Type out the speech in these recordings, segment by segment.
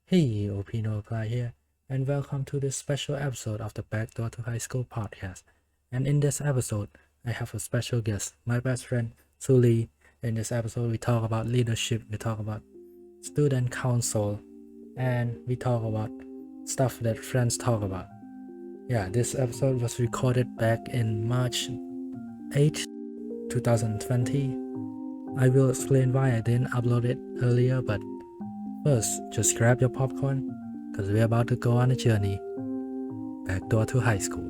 Hey, Opino Apply here, and welcome to this special episode of the Backdoor to High School podcast. And in this episode, I have a special guest, my best friend, Shuli. In this episode, we talk about leadership, we talk about student council, and we talk about stuff that friends talk about. Yeah, this episode was recorded back in March 8, 2020. I will explain why I didn't upload it earlier, but first, just grab your popcorn, because we're about to go on a journey backdoor to high school.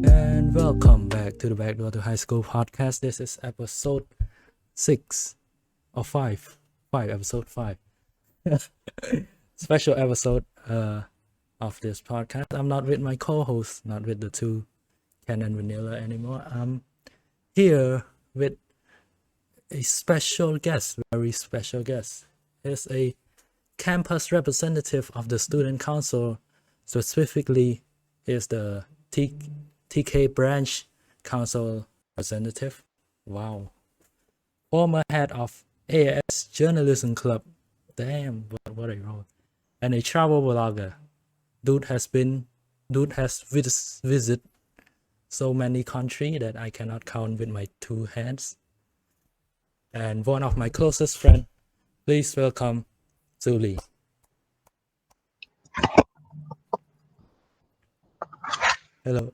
And welcome back to the Backdoor to High School podcast. This is episode 6 or 5. Episode 5. Special episode of this podcast. I'm not with my co-host, not with the two Ken and Vanilla anymore. I'm here with a special guest, very special guest. He's a campus representative of the student council. Specifically, is the TK branch council representative. Wow. Former head of AS Journalism Club. Damn, what a role. And a travel blogger. Dude has visited so many countries that I cannot count with my two hands. And one of my closest friends. Please welcome Shuli. Hello.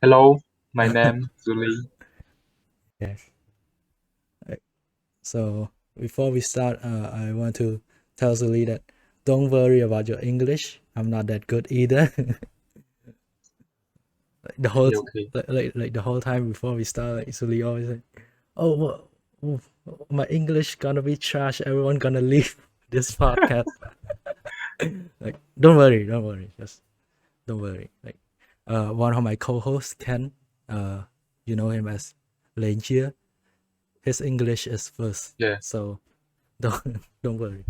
Hello, my name is Shuli. Yes. So before we start, I want to tell Shuli that don't worry about your English. I'm not that good either. the whole Okay. like the whole time before we start, like Shuli always like, "Oh, my English gonna be trash. Everyone gonna leave this podcast." Like, don't worry, just don't worry. Like, one of my co-hosts, Ken, you know him as Langier. His English is first, Yeah. so don't worry.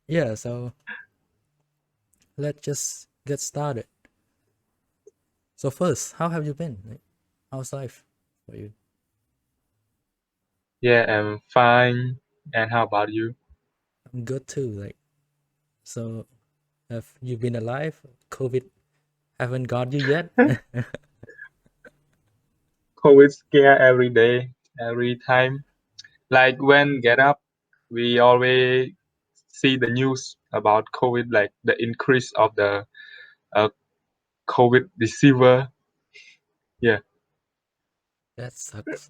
Yeah, so let's just get started. So first, how have you been? Like, how's life for you? Yeah, I'm fine. And how about you? I'm good too. Like, so have you been alive? COVID haven't got you yet? COVID scare every day, every time. Like when get up, we always see the news about COVID, like the increase of the uh, COVID deceiver. Yeah. That sucks.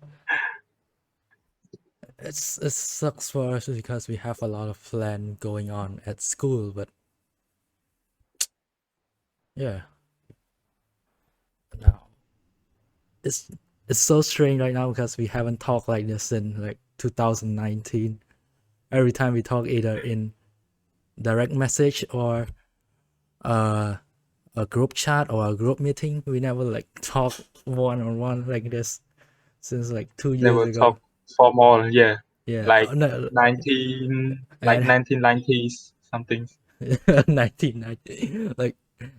It sucks for us because we have a lot of plan going on at school, but yeah, now it's it's so strange right now because we haven't talked like this in like 2019. Every time we talk either in direct message or uh, a group chat or a group meeting, we never like talk one on one like this since like 2 years Never ago. talk formal. Yeah. Yeah, Like no, 1990s something. 1990 like,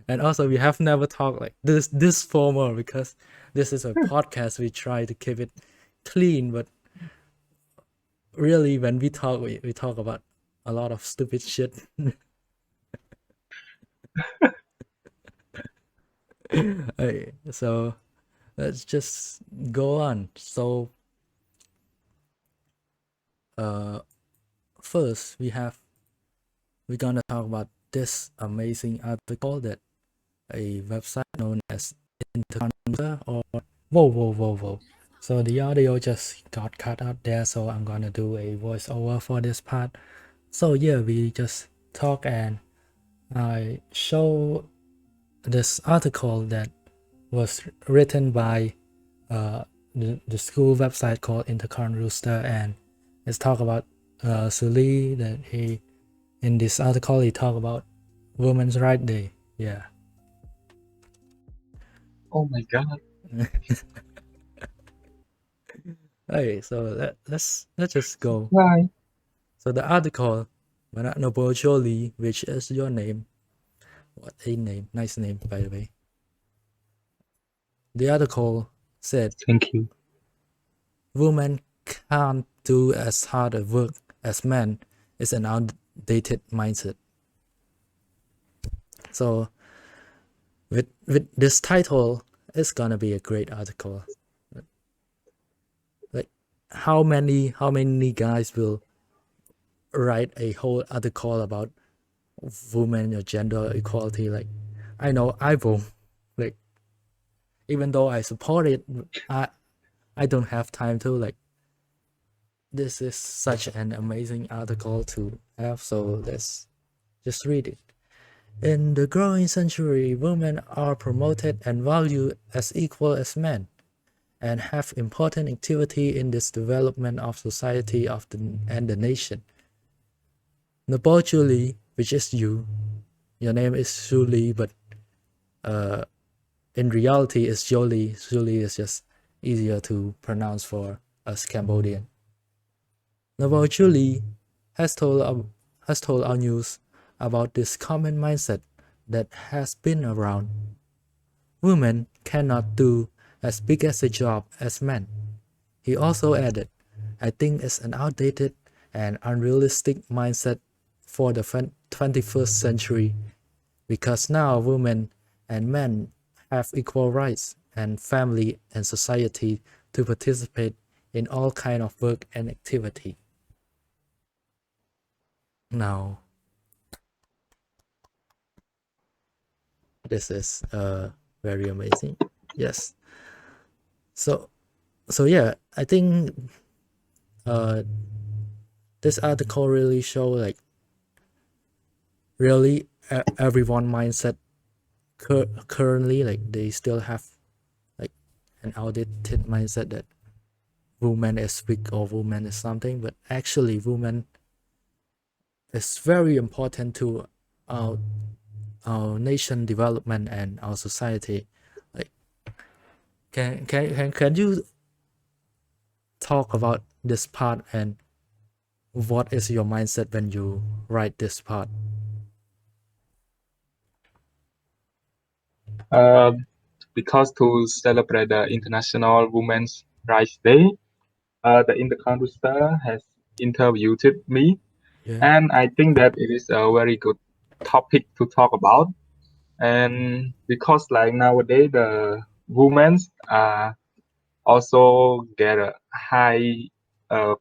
and also we have never talked like this formal because this is a podcast. We try to keep it clean, but really when we talk, we talk about a lot of stupid shit. Okay, so let's just go on. So first we're gonna talk about this amazing article that a website known as Internet or whoa. So the audio just got cut out there, so I'm gonna do a voiceover for this part. So yeah, we just talk and I show this article that was written by the school website called Intercon Rooster, and it's talk about Suli that he in this article he talk about Women's Right Day. Yeah. Oh my God. Okay, so let's just go. Why? So the article, Manatnobo Jolie, which is your name. What a name. Nice name, by the way. The article said, Thank you. women can't do as hard a work as men is an outdated mindset. So with this title, it's gonna be a great article. Like how many guys will write a whole article about women or gender equality? Like I know I will, like even though I support it, I don't have time to. Like this is such an amazing article to have, so let's just read it. In the growing century, women are promoted and valued as equal as men, and have important activity in this development of society and the nation. Noble Shuli, which is you, your name is Shuli, but in reality it's Jolie. Shuli is just easier to pronounce for us Cambodian. Noble Shuli has told our news about this common mindset that has been around. Women cannot do as big as a job as men. He also added, I think it's an outdated and unrealistic mindset for the 21st century, because now women and men have equal rights and family and society to participate in all kind of work and activity. Now, this is very amazing. Yes. So yeah, I think this article really show like really everyone mindset currently, like they still have like an outdated mindset that woman is weak or woman is something, but actually woman is very important to our nation development and our society. Like can you talk about this part and what is your mindset when you write this part? Because to celebrate the International Women's Rights Day, the Intercountry Star has interviewed me, Yeah. and I think that it is a very good topic to talk about. And because like nowadays the women also get a high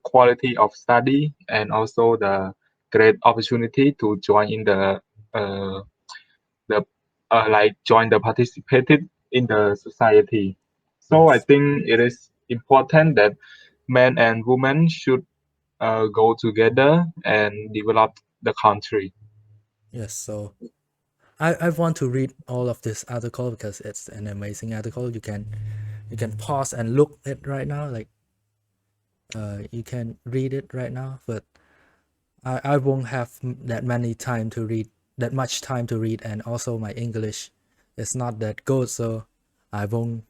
quality of study and also the great opportunity to join in the like join the participated in the society. So I Yes. think it is important that men and women should go together and develop the country. Yes. So I want to read all of this article because it's an amazing article. You can pause and look it right now. Like you can read it right now, but I won't have that much time to read, and also my English is not that good, so I won't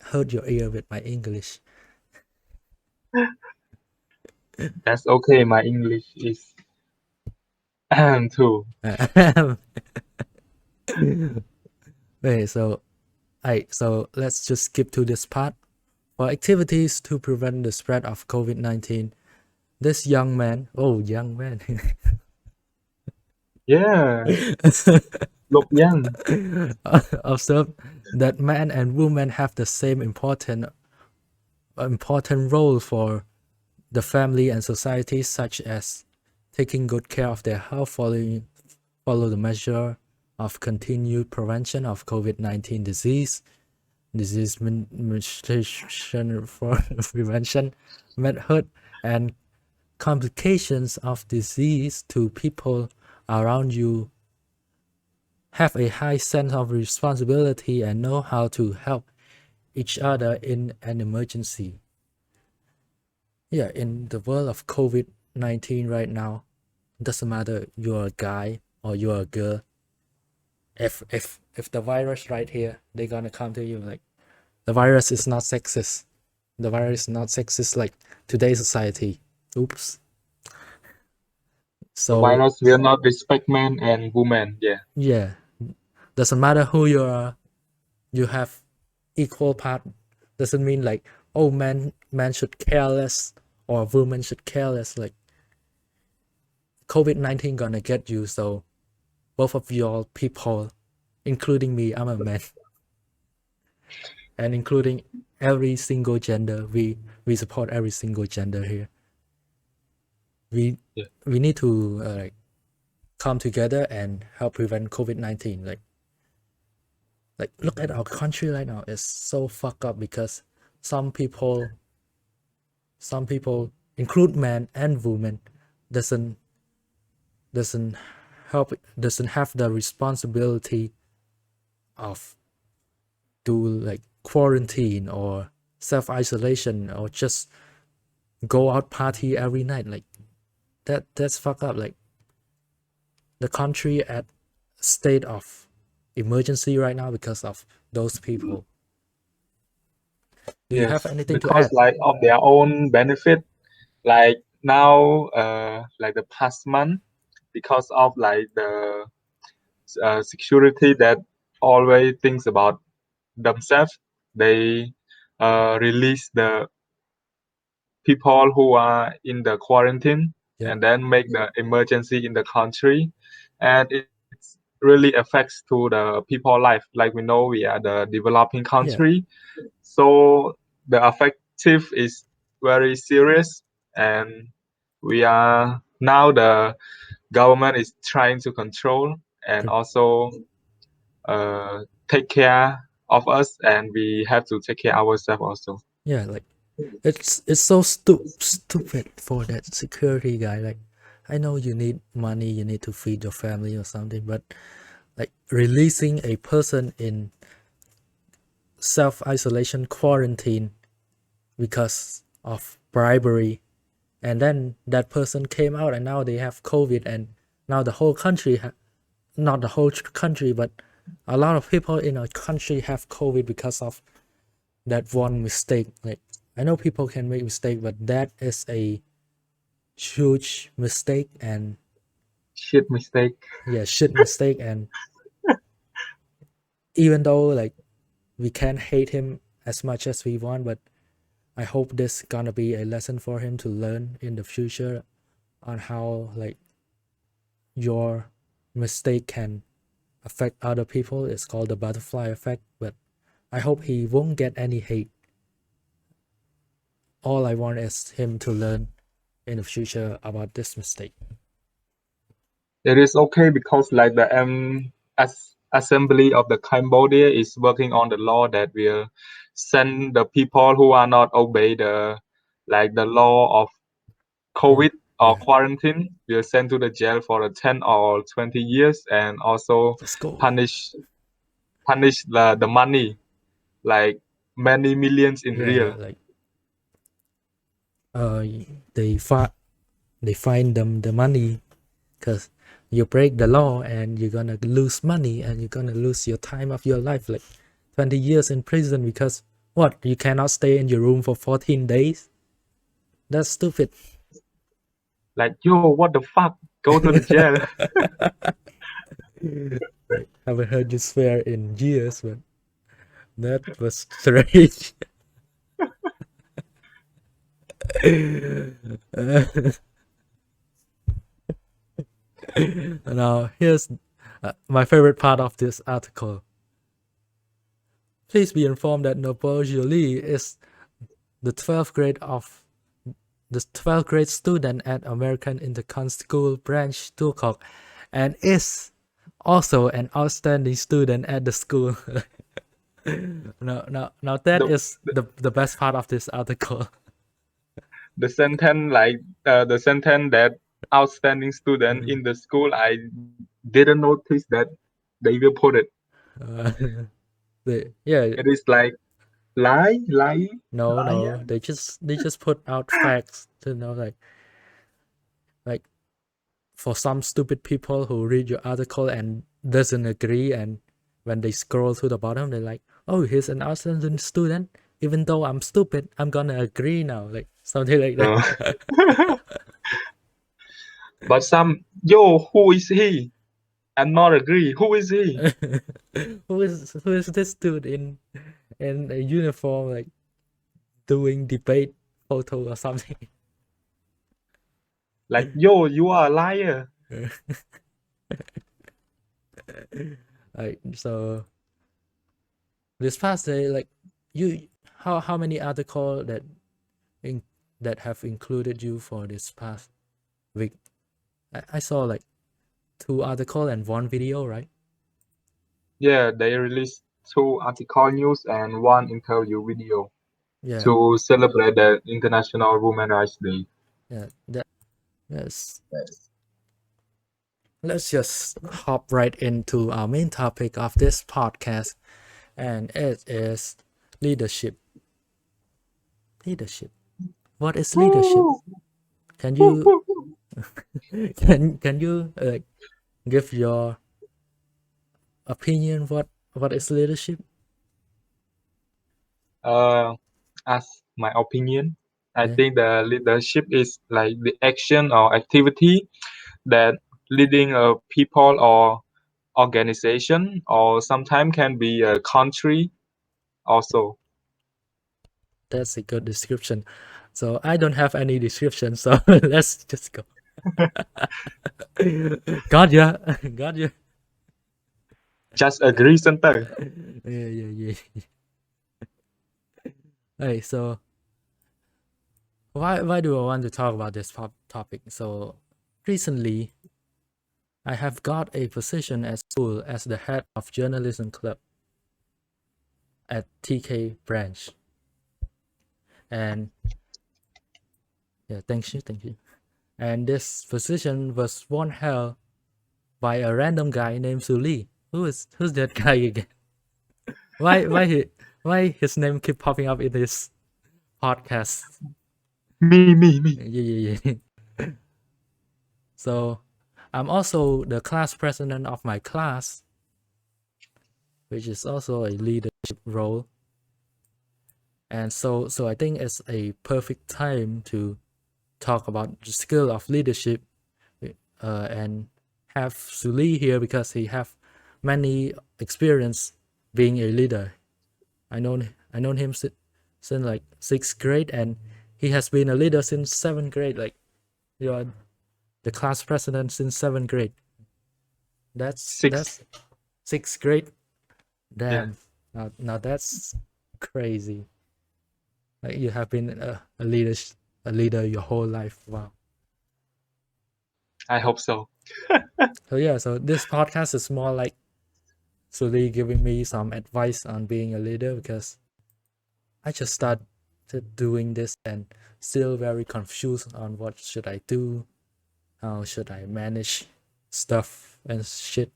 hurt your ear with my English. That's okay. My English is too. Okay, so let's just skip to this part. For activities to prevent the spread of COVID-19, this young man, Yeah, look young. observed that men and women have the same important role for the family and society, such as taking good care of their health, follow the measure of continued prevention of COVID-19 disease administration for prevention method and complications of disease to people around you, have a high sense of responsibility and know how to help each other in an emergency. Yeah, in the world of COVID-19 right now, it doesn't matter you're a guy or you're a girl. If the virus right here, they're gonna come to you like, the virus is not sexist. The virus is not sexist like today's society. Oops. The So virus will not respect men and women. Yeah. yeah, doesn't matter who you are, you have equal part. Doesn't mean like, oh, men man should care less or women should care less. Like COVID-19 gonna get you, so both of y'all people, including me, I'm a man, and including every single gender, we support every single gender here. We Yeah. we need to like come together and help prevent COVID-19. Like look at our country right now. It's so fucked up because some people, include men and women, doesn't doesn't doesn't have the responsibility of do like quarantine or self-isolation or just go out party every night. Like that's fucked up. Like the country at state of emergency right now because of those people. Do you have Yes, anything to because add? like of their own benefit, like now, like the past month, because of like the security that always thinks about themselves, they release the people who are in the quarantine Yep. and then make the emergency in the country, and it really affects to the people life. Like we know we are the developing Yeah. country, so the effective is very serious, and we are now the government is trying to control and also take care of us, and we have to take care ourselves also. Yeah. Like it's so stupid for that security guy. Like I know you need money, you need to feed your family or something, but like releasing a person in self-isolation quarantine because of bribery, and then that person came out and now they have COVID, and now the whole country not the whole country, but a lot of people in our country have COVID because of that one mistake. Like I know people can make mistake, but that is a huge mistake, and Shit mistake. yeah, shit mistake. And even though like we can't hate him as much as we want, but I hope this gonna be a lesson for him to learn in the future on how like your mistake can affect other people. It's called the butterfly effect, but I hope he won't get any hate. All I want is him to learn in the future about this mistake. It is okay because like the assembly of the Cambodia is working on the law that will send the people who are not obey the like the law of COVID or Yeah, quarantine will send to the jail for a 10 or 20 years, and also let's go. punish the money like many millions in Yeah, real. like uh, they find them the money because you break the law and you're gonna lose money and you're gonna lose your time of your life, like 20 years in prison because what? You cannot stay in your room for 14 days? That's stupid. Like, yo, what the fuck? Go to the jail. Like, haven't heard you swear in years, but that was strange. Now, here's my favorite part of this article. Please be informed that Noble Jolie is the 12th grade of the 12th grade student at American Intercon School Branch Turkok, and is also an outstanding student at the school. Now that the, is the best part of this article. the sentence like the sentence that outstanding student in the school, I didn't notice that they will put it. Uh, yeah, It is like lie, no, liar. they just put out facts to know like for some stupid people who read your article and doesn't agree, and when they scroll to the bottom they're like, oh, he's an outstanding student, even though I'm stupid I'm gonna agree now, like something like Uh, that. but some, yo, who is he? I'm not agree. Who is he? Who is this dude in a uniform like doing debate photo or something. Like, yo, you are a liar. Like, so this past day, like, you, how many articles in, that have included you for this past week? I saw like 2 articles and 1 video, right? Yeah, they released 2 article news and 1 interview video Yeah, to celebrate the International Women's Rights Day. yeah. That's Yes. let's just hop right into our main topic of this podcast, and it is leadership. Leadership. What is leadership? Woo! Can Woo, you woo, woo. can you give your opinion? What is leadership? As my opinion, I Yeah, think the leadership is like the action or activity that leading a people or organization or sometimes can be a country also. that's a good description. So I don't have any description, so let's just go. Got ya, got ya. Just agree center. Yeah. Hey, so why do I want to talk about this topic? So recently, I have got a position at school as the head of journalism club at TK branch, and yeah, thank you. And this position was won held by a random guy named Shuli. Who's that guy again? Why his name keep popping up in this podcast? Me. Yeah. So I'm also the class president of my class, which is also a leadership role. And so I think it's a perfect time to talk about the skill of leadership, and have Suli here because he have many experience being a leader. I known him since like 6th grade, and he has been a leader since 7th grade. Like, you are the class president since 7th grade. That's 6. 6th grade. Yeah, Damn. Now that's crazy. Like, you have been a leader your whole life. Wow. I hope so. So yeah, so this podcast is more like Suli giving me some advice on being a leader, because I just started doing this and still very confused on what should I do, how should I manage stuff and shit.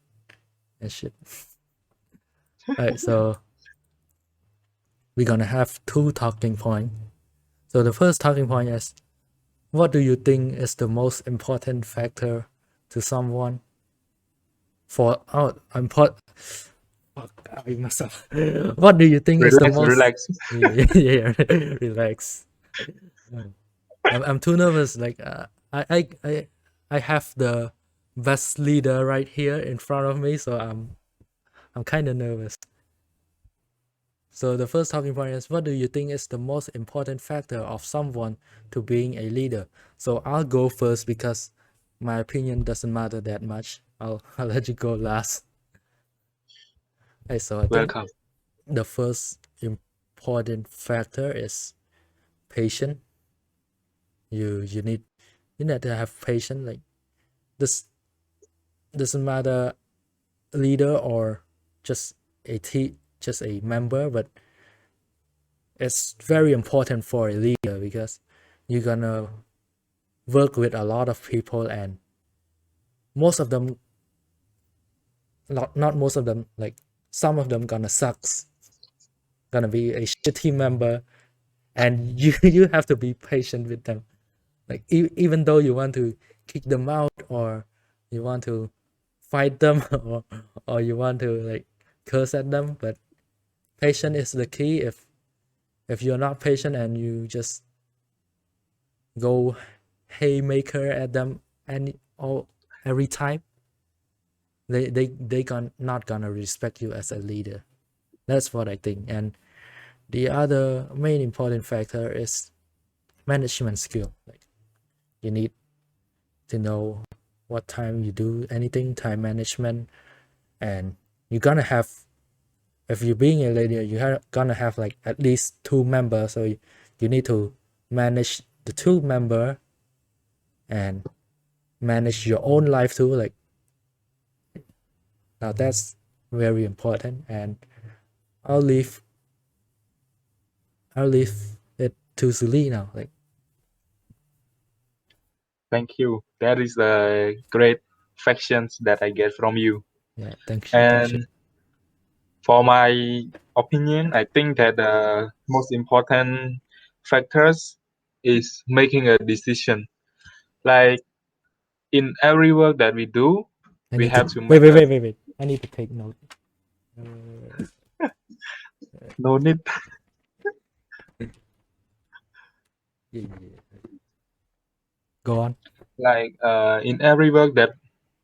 Alright, so we're gonna have 2 talking points. So the first talking point is, what do you think is the most important factor to someone for important? Fuck, I myself. What do you think is the Relax, most? relax. Yeah, relax. I'm too nervous. Like, I have the best leader right here in front of me, so I'm kind of nervous. So the first talking point is, what do you think is the most important factor of someone to being a leader? So I'll go first because my opinion doesn't matter that much. I'll let you go last. Hey, so I think Welcome. the first important factor is patience. You need to have patience. Like, this doesn't matter leader or just just a member, but it's very important for a leader because you're gonna work with a lot of people, and most of them, not most of them, like some of them gonna sucks, gonna be a shitty member, and you have to be patient with them. Like, even though you want to kick them out, or you want to fight them, or you want to like curse at them, but patience is the key. If you're not patient and you just go haymaker at them every time, they not gonna respect you as a leader. That's what I think. And the other main important factor is management skill. Like you need to know what time you do anything, time management, and you're gonna have, if you're being a leader, you're gonna have like at least two members, so you need to manage the two member and manage your own life too. Like now that's very important, and I'll leave I'll leave it to Zuli now. Like Thank you. That is the great factions that I get from you. yeah, thank you, thank you. And for my opinion, I think that the most important factors is making a decision. Like in every work that we do, I we need to have to wait, make wait, a wait, wait, wait. I need to take note. no need. Yeah, yeah, yeah. Go on. Like in every work that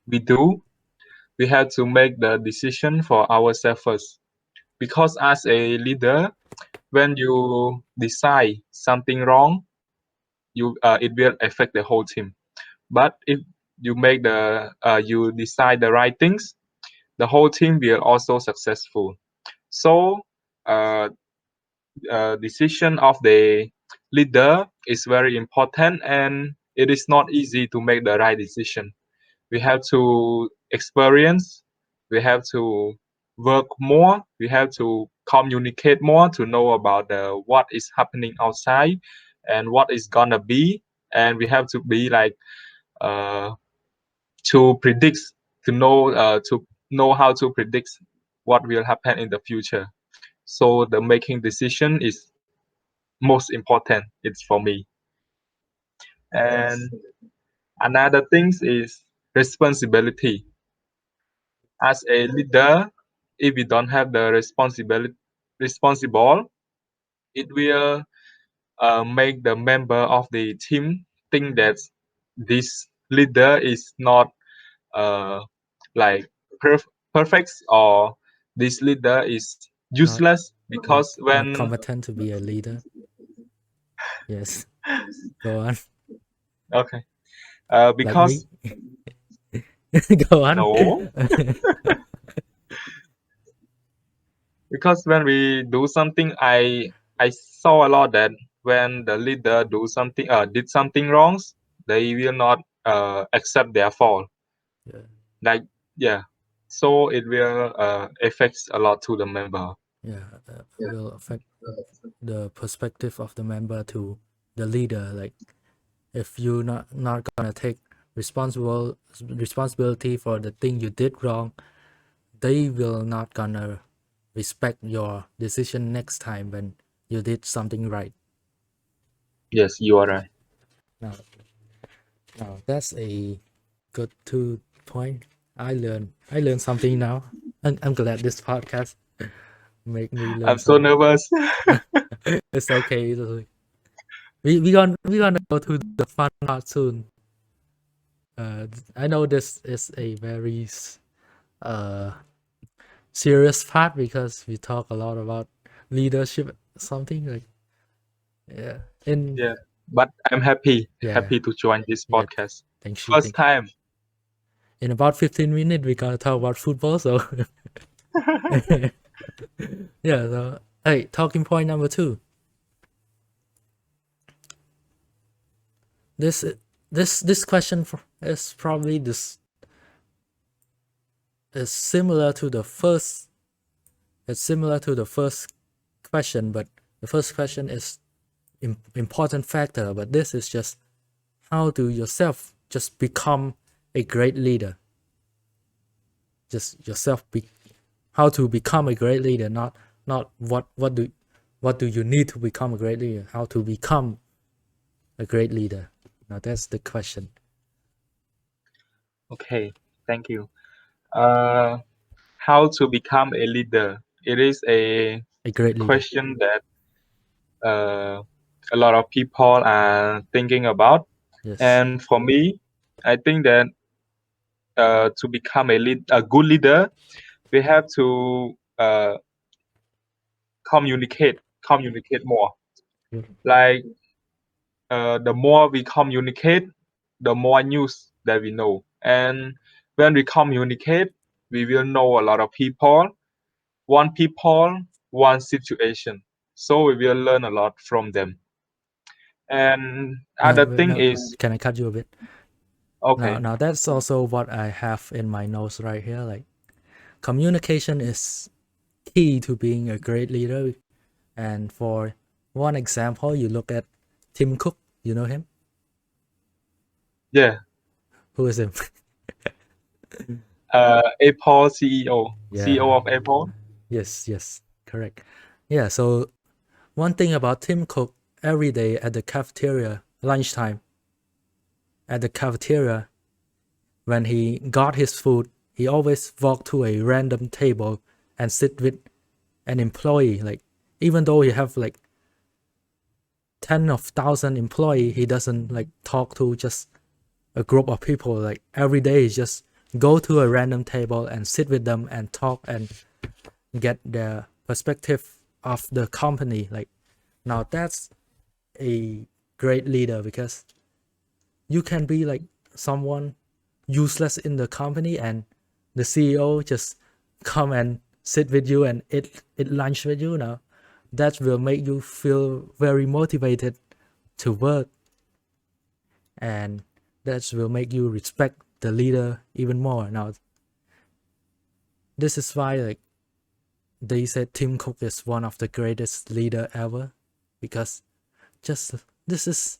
we do, we have to make the decision for ourselves first. Because as a leader, when you decide something wrong, it will affect the whole team. But if you decide the right things, the whole team will also successful. So uh, decision of the leader is very important, and it is not easy to make the right decision. We have to experience, we have to work more, we have to communicate more to know about what is happening outside and what is gonna be, and we have to be like uh, to predict, to know how to predict what will happen in the future. So the making decision is most important. It's for me. And another thing is responsibility. As a leader, if we don't have the responsible, it will make the member of the team think that this leader is not uh, like perfect, or this leader is Not useless, not because not when competent to be a leader. Yes. Go on. okay Like me. because Go on. no, because when we do something, I saw a lot that when the leader did something wrongs, they will not accept their fault. Yeah. Like yeah, so it will affects a lot to the member. Yeah. Will affect the perspective of the member to the leader. Like if you're not gonna take responsibility for the thing you did wrong, they will not gonna respect your decision next time when you did something right. Yes, you are right. Now, now that's a good 2 point. I learned something now. I'm glad this podcast make me learn I'm so something. nervous. It's okay. It's okay. We gonna go to the fun part soon. I know this is a very uh serious part because we talk a lot about leadership, something like yeah. In Yeah, but I'm happy yeah, to join this yeah. podcast. Thank you. First time. In about 15 minutes, we're gonna talk about football. So yeah. So hey, talking point number two. This this question is probably this is similar to the first. It's similar to the first question, but the first question is important factor. But this is just how do yourself just become a great leader. Just yourself be how to become a great leader, not what do you need to become a great leader, how to become a great leader. Now that's the question. Okay, thank you. Uh, how to become a leader? It is a A great leader. question that uh, a lot of people are thinking about. Yes. And for me, I think that to become a good leader, we have to communicate more. Good. Like the more we communicate, the more news that we know. And when we communicate, we will know a lot of people, one situation. So we will learn a lot from them. And other thing No, is can I cut you a bit? okay. Now that's also what I have in my notes right here. Like communication is key to being a great leader. And for one example, you look at Tim Cook. You know him? Yeah. Who is him? Apple CEO, CEO Yeah. of Apple. Yes. Correct. Yeah. So one thing about Tim Cook, every day at the cafeteria, lunchtime, at the cafeteria, when he got his food, he always walked to a random table and sit with an employee. Like even though he have like 10 of 1,000 employee, he doesn't like talk to just a group of people. Like every day, he just go to a random table and sit with them and talk and get their perspective of the company. Like now that's a great leader because you can be like someone useless in the company and the CEO just come and sit with you and eat lunch with you. Now that will make you feel very motivated to work, and that will make you respect the leader even more. Now this is why like they said Tim Cook is one of the greatest leader ever, because just this is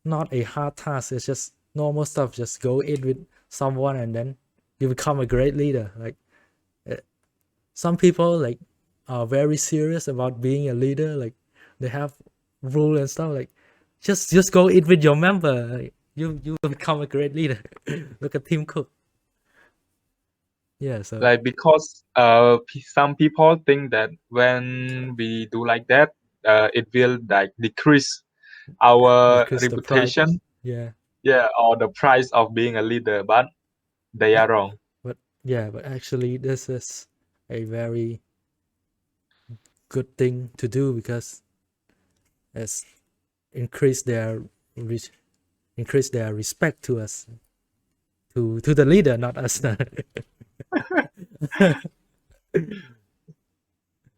not a hard task. It's just normal stuff. Just go eat with someone and then you become a great leader. Like some people like are very serious about being a leader. Like they have rule and stuff. Like just go eat with your member. Like, you will become a great leader. Look at Tim Cook. Yeah. So Like because some people think that when we do like that, it will like decrease our decrease the pride. reputation, Yeah. yeah, or the price of being a leader, but they Uh, are wrong. but yeah. But actually, this is a very good thing to do because it's increase their increase their respect to us, to the leader, not us.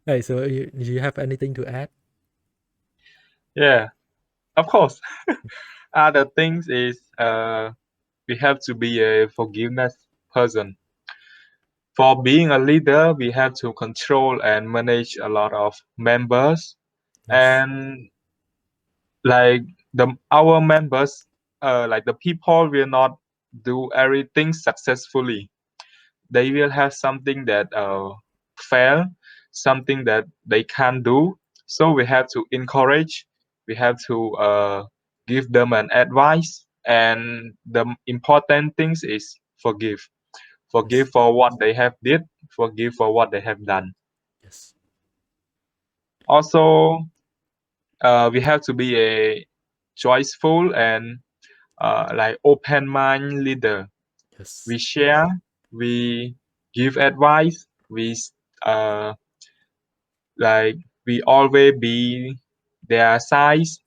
Hey, so you have anything to add? Yeah, of course. Other things is we have to be a forgiveness person. For being a leader, we have to control and manage a lot of members, Yes. and like our members, like the people will not do everything successfully. They will have something that fail, something that they can't do. So we have to encourage, we have to give them an advice, and the important things is Yes. forgive for what they have did, forgive for what they have done. Yes. Also, we have to be a joyful and like open mind leader. Yes. We share, we give advice, we uh, like we always be their size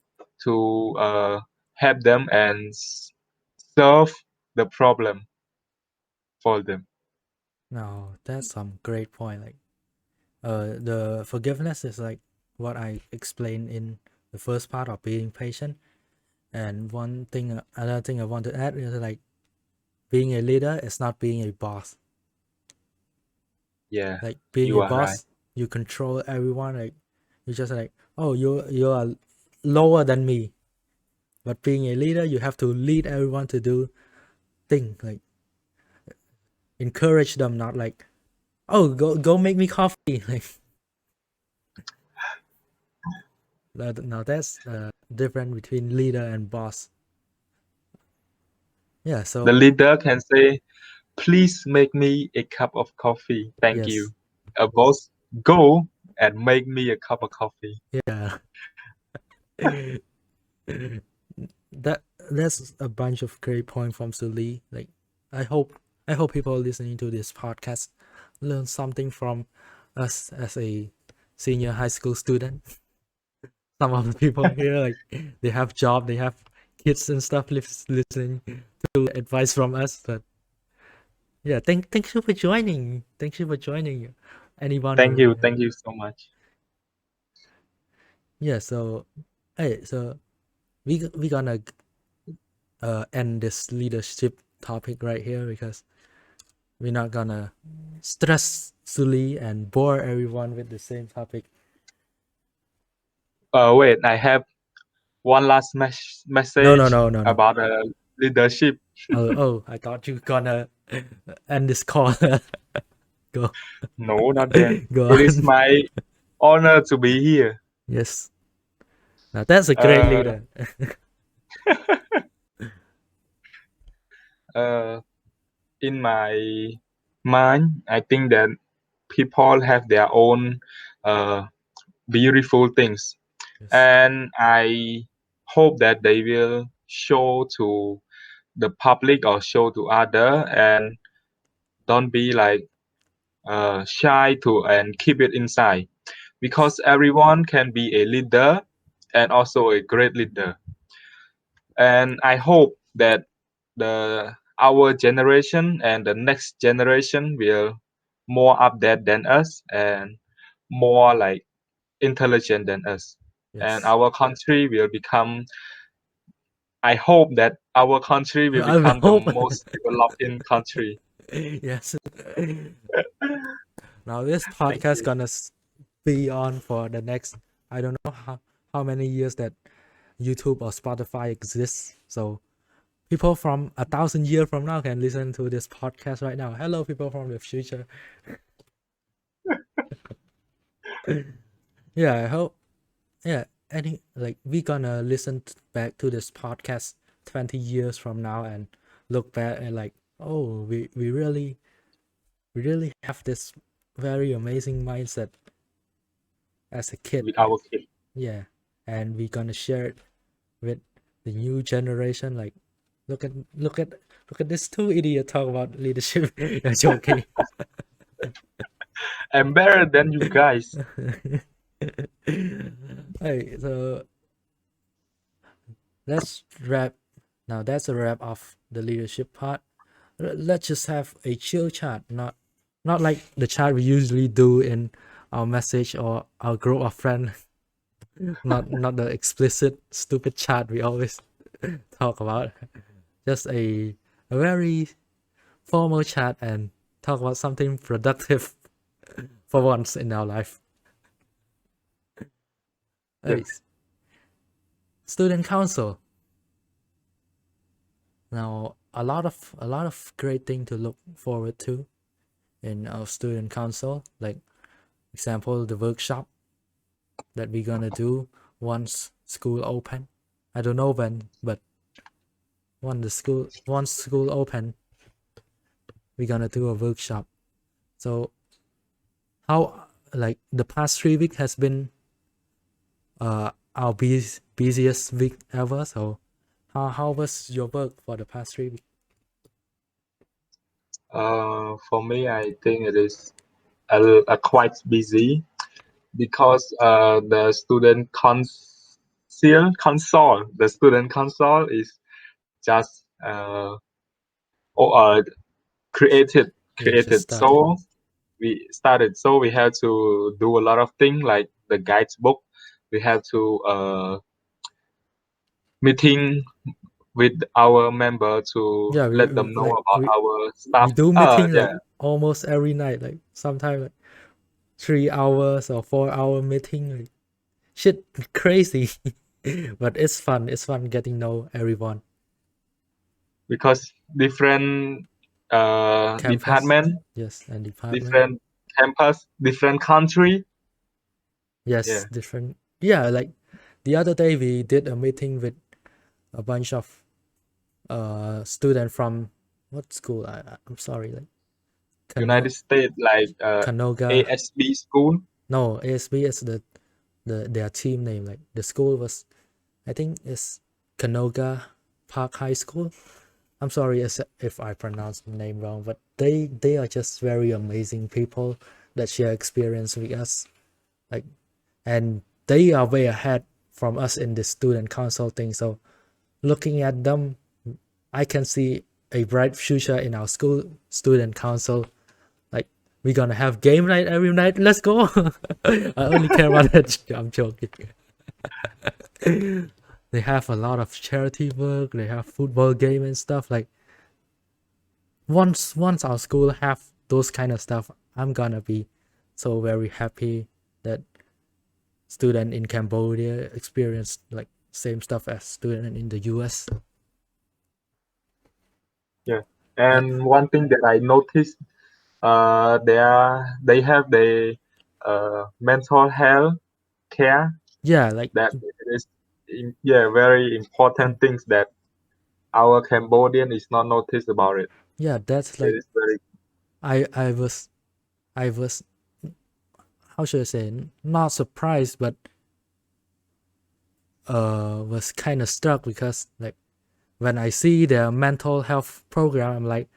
to help them and solve the problem for them. Now that's some great point. Like the forgiveness is like what I explained in the first part of being patient. And one thing, another thing I want to add is like being a leader is not being a boss. Yeah, Like being you a are right. boss, you control everyone. Like you just like, oh, you are lower than me. But being a leader, you have to lead everyone to do things, like encourage them, not like, oh, go make me coffee. Like now that's the difference between leader and boss. Yeah. The So leader can say, "Please make me a cup of coffee. Thank yes. you." A boss, go and make me a cup of coffee. Yeah. that that's a bunch of great point from Shuli. Like I hope I hope people listening to this podcast learn something from us as a senior high school student. some of the people here, like they have job, they have kids and stuff listening to advice from us. But yeah, thank you for joining. Thank you for joining. Anyone Thank who you. Thank you so much. yeah. So hey, so we gonna end this leadership topic right here because we're not gonna stress Sully and bore everyone with the same topic. Wait, I have one last No, no, message no, no, no. about leadership. Oh, I thought you gonna end this call. Go, No, not yet. go It is on. my honor to be here. Yes. Now that's a great Uh, leader. uh, in my mind, I think that people have their own uh, beautiful things, Yes. and I hope that they will show to the public or show to other, and don't be like shy to and keep it inside, because everyone can be a leader and also a great leader. And I hope that the our generation and the next generation will more update than us and more like intelligent than us, and Yes. our country will become, I hope that our country will I will become the hope. most developing country. Yes. Now this Thank podcast you. gonna be on for the next, I don't know how many years that YouTube or Spotify exists. So people from 1,000 years from now can listen to this podcast right now. Hello, people from the future. Yeah, I hope. Yeah, any like we gonna listen back to this podcast 20 years from now and look back and like, oh, we really have this very amazing mindset as a kid. With our kid. Yeah, and we gonna share it with the new generation. Like, look at look at look at this two idiots talk about leadership. You're joking. I'm better than you guys. Hey, so let's wrap. Now that's a wrap of the leadership part. Let's just have a chill chat, not like the chat we usually do in our message or our group of friends. Not the explicit stupid chat we always talk about. Just a very formal chat and talk about something productive for once in our life. Yes. Hey, student council. Now a lot of great thing to look forward to in our student council. Like example, the workshop that we're gonna do once school open. I don't know when, but once school open, we're gonna do a workshop. So how like the past 3 weeks has been our busiest week ever. So how was your work for the past 3 weeks? For me, I think it is a quite busy, because the student council is just or, created Yeah, just created. started. So we started. So we have to do a lot of things like the guidebook. We have to meeting with our member to Yeah, let them know like about our we stuff. do meeting like Yeah, almost every night. Like sometimes like 3 hours or 4 hour meeting. Like, shit, crazy. But it's fun. It's fun getting know everyone. because different Campus, department, yes, and department. different campus, different country. Yes, Yeah, different. Yeah, like the other day we did a meeting with a bunch of student from what school? I'm sorry, like United Kano States, like Kanoga. ASB school. No, ASB is their team name. Like the school was, I think it's Kanoga Park High School. I'm sorry if I pronounce the name wrong, but they are just very amazing people that share experience with us. Like, and they are way ahead from us in the student council thing. So looking at them, I can see a bright future in our school student council. Like, we're gonna have game night every night. Let's go. I only care about that. I'm joking. They have a lot of charity work. They have football game and stuff. Like, once our school have those kind of stuff, I'm gonna be so very happy that student in Cambodia experience like same stuff as student in the US. Yeah. And one thing that I noticed, they have the mental health care. Yeah, like That is, yeah, very important things that our Cambodian is not noticed about it. yeah, that's It like is very I was how should I say, not surprised, but was kind of struck because like when I see their mental health program, I'm like,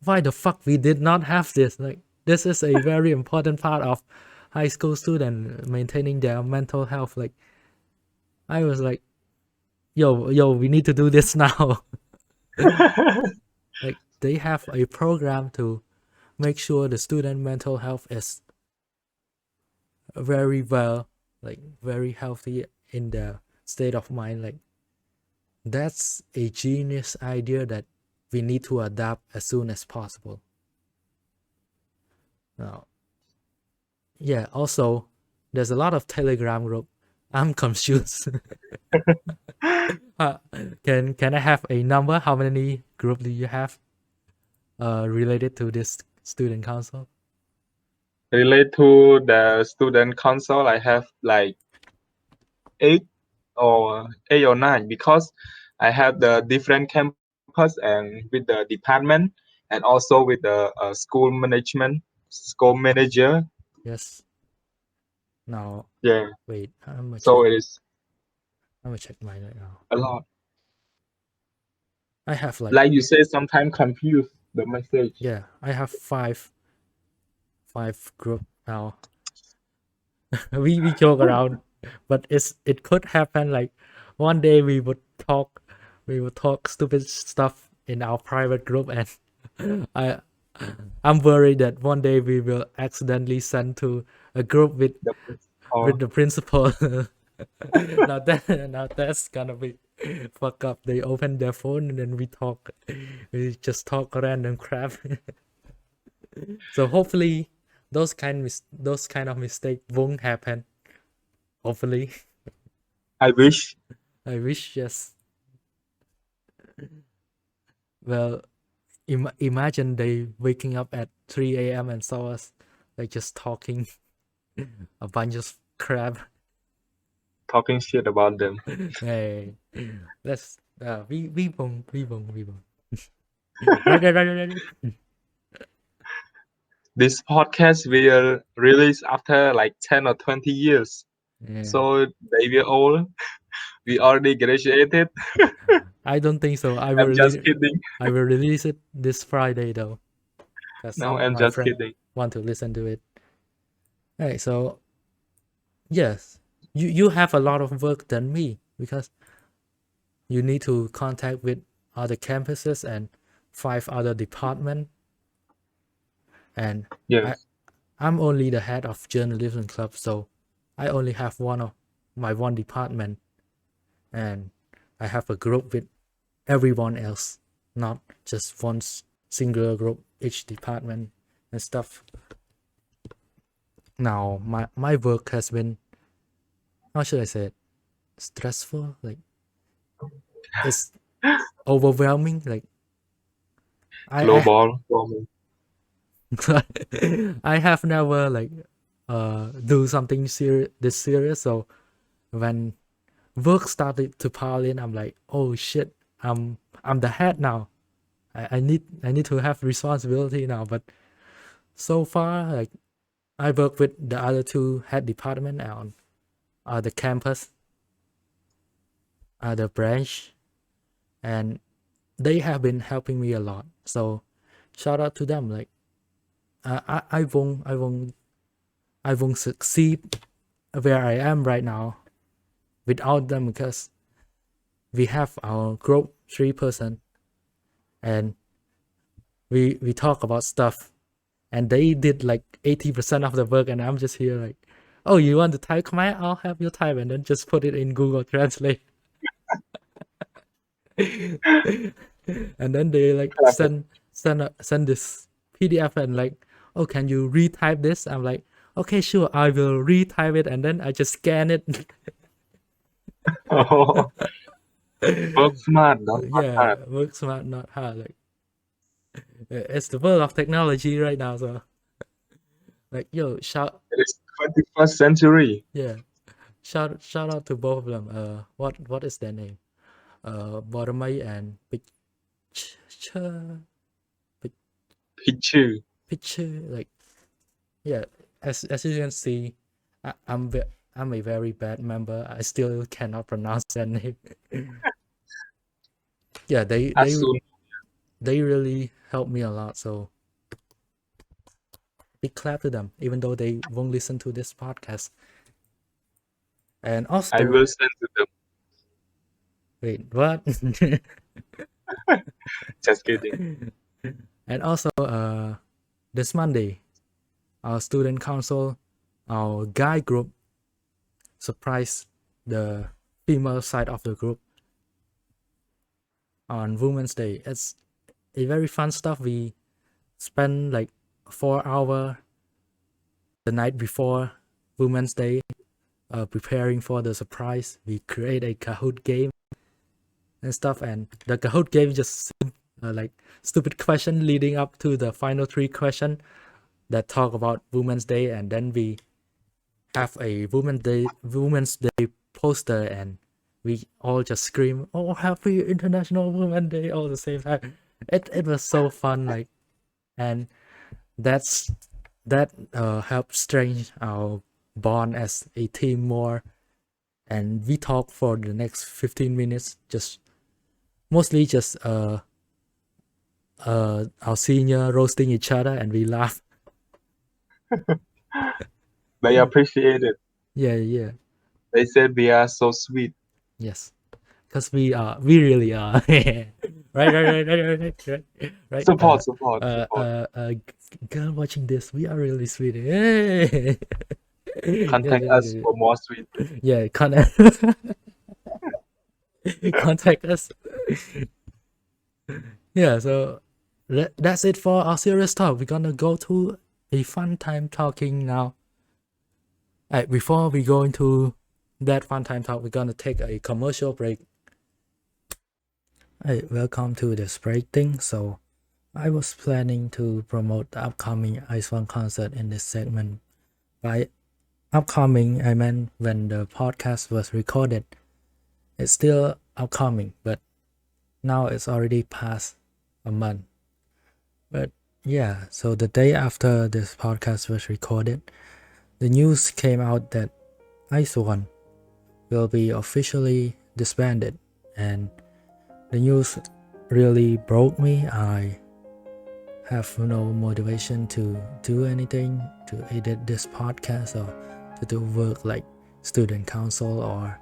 why the fuck we did not have this? Like, this is a very important part of high school student maintaining their mental health. Like, I was like, yo, we need to do this now. Like, they have a program to make sure the student mental health is very well, like very healthy in their state of mind. Like, that's a genius idea that we need to adapt as soon as possible. Now, yeah, also there's a lot of Telegram group. I'm confused. Uh, can I have a number? How many group do you have related to this student council? relate to the student council. I have like eight or nine because I have the different campus and with the department and also with the school management, school manager. Yes. Now, Yeah, wait, so it is I'm gonna check mine right now. a lot. I have like, Like you say, sometimes confuse the message. yeah, I have five group now. we joke around, but it could happen like one day we would talk stupid stuff in our private group, and I I'm worried that one day we will accidentally send to a group The or with the principal. Now that's gonna be fuck up. They open their phone and then we just talk random crap. So hopefully those kind of mistake won't happen. Hopefully. I wish. I wish, yes. Well, imagine they waking up at 3 a.m. and saw us like just talking a bunch of crap. Talking shit about them. Hey, let's we won't. Right. This podcast will release after like 10 or 20 years. Yeah. So they will old. We already graduated. I don't think so. I'm just kidding. I will release it this Friday though, because No, some of I'm my just friends kidding. want to listen to it. Hey, so yes, you have a lot of work than me because you need to contact with other campuses and 5 other departments, and Yes. I'm only the head of journalism club, so I only have one department, and I have a group with everyone else, not just one single group, each department and stuff. Now my work has been, how should I say it, stressful. Like, it's overwhelming. Like, Global warming. I have never like do something this serious. So when work started to pile in, I'm like, oh shit, I'm the head now. I need to have responsibility now. But so far, like, I work with the other 2 head department on the campus, the branch, and they have been helping me a lot. So shout out to them. Like, I won't succeed where I am right now without them, because we have our group 3 person, and we talk about stuff, and they did like 80% of the work, and I'm just here like, oh, you want to type command? I'll help you type, and then just put it in Google Translate. And then they like send this PDF and like, oh, can you retype this? I'm like, okay, sure, I will retype it, and then I just scan it. Oh, work smart, not Yeah, hard. work smart, not hard. Like, it's the world of technology right now, so like, yo, It is 21st century. yeah, shout out to both of them. What is their name? Bottomay and picture Picture. picture. Like, yeah, as you can see, I'm a very bad member. I still cannot pronounce their name. Yeah, As soon they really helped me a lot. So big clap to them, even though they won't listen to this podcast. And I also, will send to them. wait, what? Just kidding. And also, this Monday, our student council, our guy group, surprised the female side of the group on Women's Day. It's a very fun stuff. We spend like 4 hours the night before Women's Day, preparing for the surprise. We create a Kahoot game and stuff, and the Kahoot game just like stupid question leading up to the final 3 questions that talk about Women's Day, and then we have a Women's Day poster, and we all just scream, "Oh, happy International Women's Day!" all the same time. It was so fun, like, and that helped strengthen our bond as a team more. And we talk for the next 15 minutes, mostly just our senior roasting each other, and we laugh. They appreciate it. Yeah. They said we are so sweet. Yes, because we really are. Right. Support. Girl watching this, we are really sweet. Hey. Contact us for more sweet. Yeah, contact us. Yeah, so that's it for our serious talk. We're gonna go to a fun time talking now. Before we go into that fun time talk, we're gonna take a commercial break. Welcome to this break thing. So I was planning to promote the upcoming Ice One concert in this segment. By upcoming, I meant when the podcast was recorded. It's still upcoming, but now it's already past a month. But yeah, so the day after this podcast was recorded, the news came out that Ice One will be officially disbanded, and the news really broke me. I have no motivation to do anything, to edit this podcast, or to do work like student council, or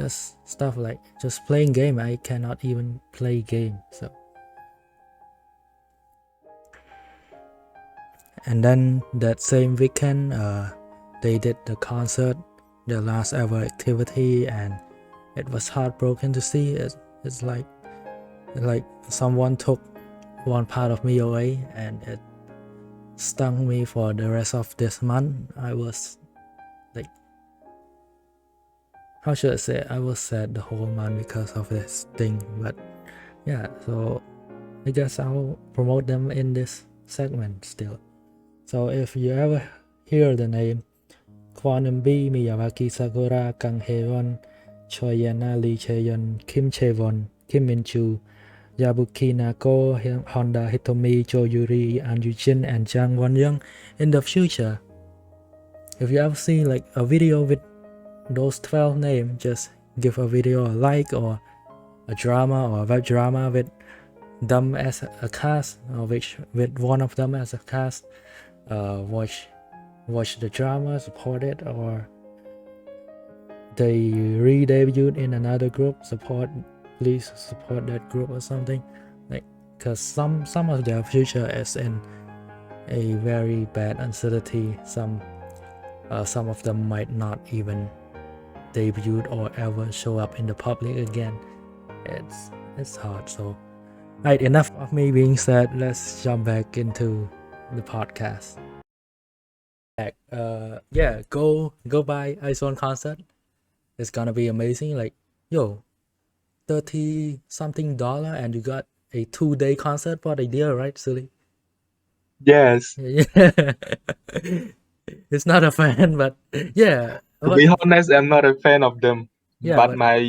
just stuff like just playing game. I cannot even play game. So, and then that same weekend, they did the concert, the last ever activity, and it was heartbroken to see. It's like someone took one part of me away, and it stung me for the rest of this month. I was like, how should I say it? I was sad the whole month because of this thing. But yeah, so I guess I'll promote them in this segment still. So if you ever hear the name Quantum B, Miyawaki Sakura, Kang Haewon, Choyana Lee Chaeyeon, Kim Chaewon, Kim Min Chu, Yabuki Nako, Honda Hitomi, Jo Yuri, An Yu Jin, and Jang Won Young in the future. If you ever see like a video with those 12 names, just give a video a like, or a drama or a web drama with them as a cast, or with one of them as a cast. Watch the drama, support it, or they re-debuted in another group. Please support that group or something, like, because some of their future is in a very bad uncertainty. Some of them might not even debut or ever show up in the public again. It's hard. So, right, enough of me being sad. Let's jump back into the podcast. Yeah, go buy Ice1 concert. It's gonna be amazing. Like, yo, $30 something and you got a 2-day concert. What idea, right, Shuli? Yes. Yeah. It's not a fan, but yeah. To What? be honest, I'm not a fan of them. Yeah, But but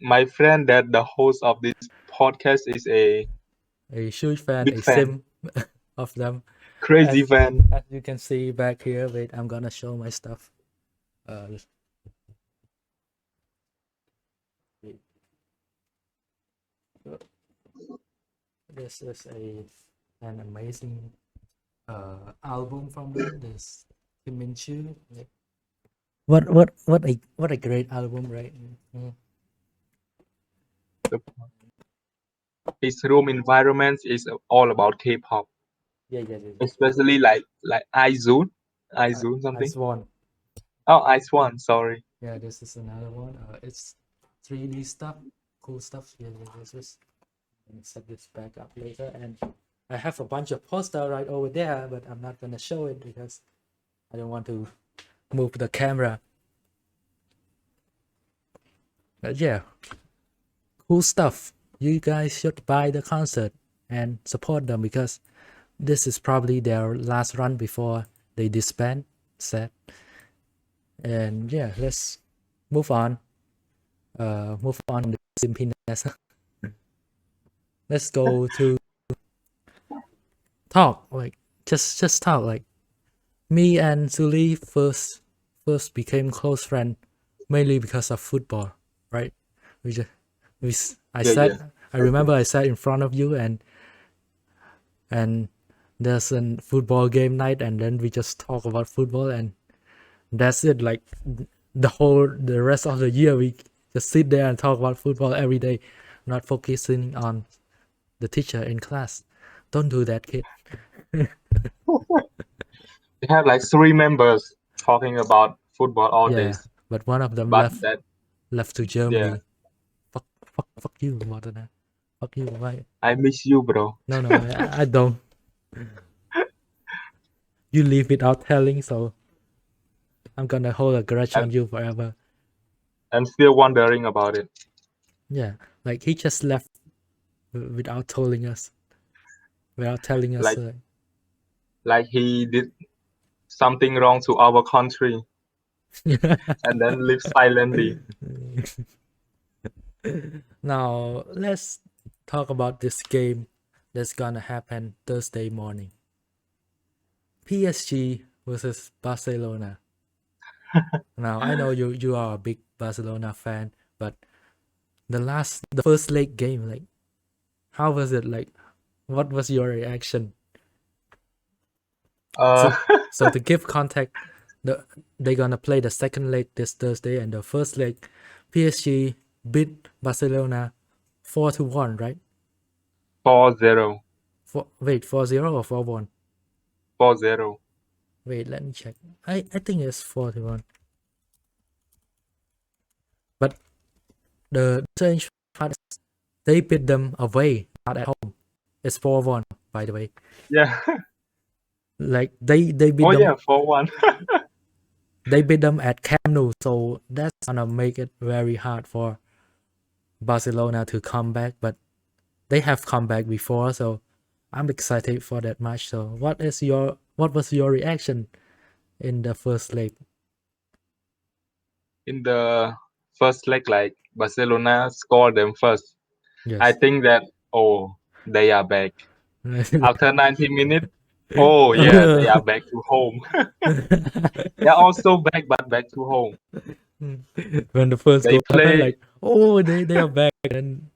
my friend that the host of this podcast is a a huge fan, big a fan, sim of them. crazy As fan. you can see back here. Wait, I'm gonna show my stuff. Uh, this is an amazing album from them. This Chu. What a great album, right? Mm. The- His room environment is all about K-pop, Yeah. especially like Izone I something. Swan. Oh, Ice One. Sorry. Yeah, this is another one. It's 3D stuff, cool stuff. Yeah, this is. Let me set this back up later. And I have a bunch of poster right over there, but I'm not gonna show it because I don't want to move the camera. But yeah, cool stuff. You guys should buy the concert and support them because this is probably their last run before they disband set. And yeah, let's move on. Move on the simpiness. Let's go to talk. Like, just talk. Like, me and Shuli first became close friend mainly because of football, right? We just I Yeah, sat yeah. I remember I sat in front of you and there's a football game night and then we just talk about football and that's it. Like, the rest of the year we just sit there and talk about football every day, not focusing on the teacher in class. Don't do that, kid. We have like 3 members talking about football all Yeah, days. but one of them But left that, to yeah, Germany. Fuck you, more than that. Fuck you, why? I miss you, bro. No, I don't. You leave without telling, so I'm gonna hold a grudge I'm, on you forever. I'm still wondering about it. Yeah, like he just left without telling us, without telling us. Like like he did something wrong to our country and then live silently. Now let's talk about this game that's gonna happen Thursday morning. PSG versus Barcelona. Now I know you are a big Barcelona fan, but the first leg game, like, how was it? Like, what was your reaction? Uh, So to give context, they're gonna play the second leg this Thursday, and the first leg, PSG beat Barcelona 4-1, right? 4-0. 4-0 or 4-1? 4-0. Wait, let me check. I think it's 4-1. But the strange part is they beat them away, not at home. It's 4-1, by the way. Yeah. Like, they beat Oh them. yeah, 4-1. They beat them at Camp Nou, so that's gonna make it very hard for Barcelona to come back. But they have come back before, so I'm excited for that match. So what was your reaction in the first leg? In the first leg, like Barcelona scored them first. I Yes. think that, oh, they are back. After 90 minutes, oh yeah, they are back to home. They are also back, but back to home. When the first They goal happened, play like, oh, they are back, and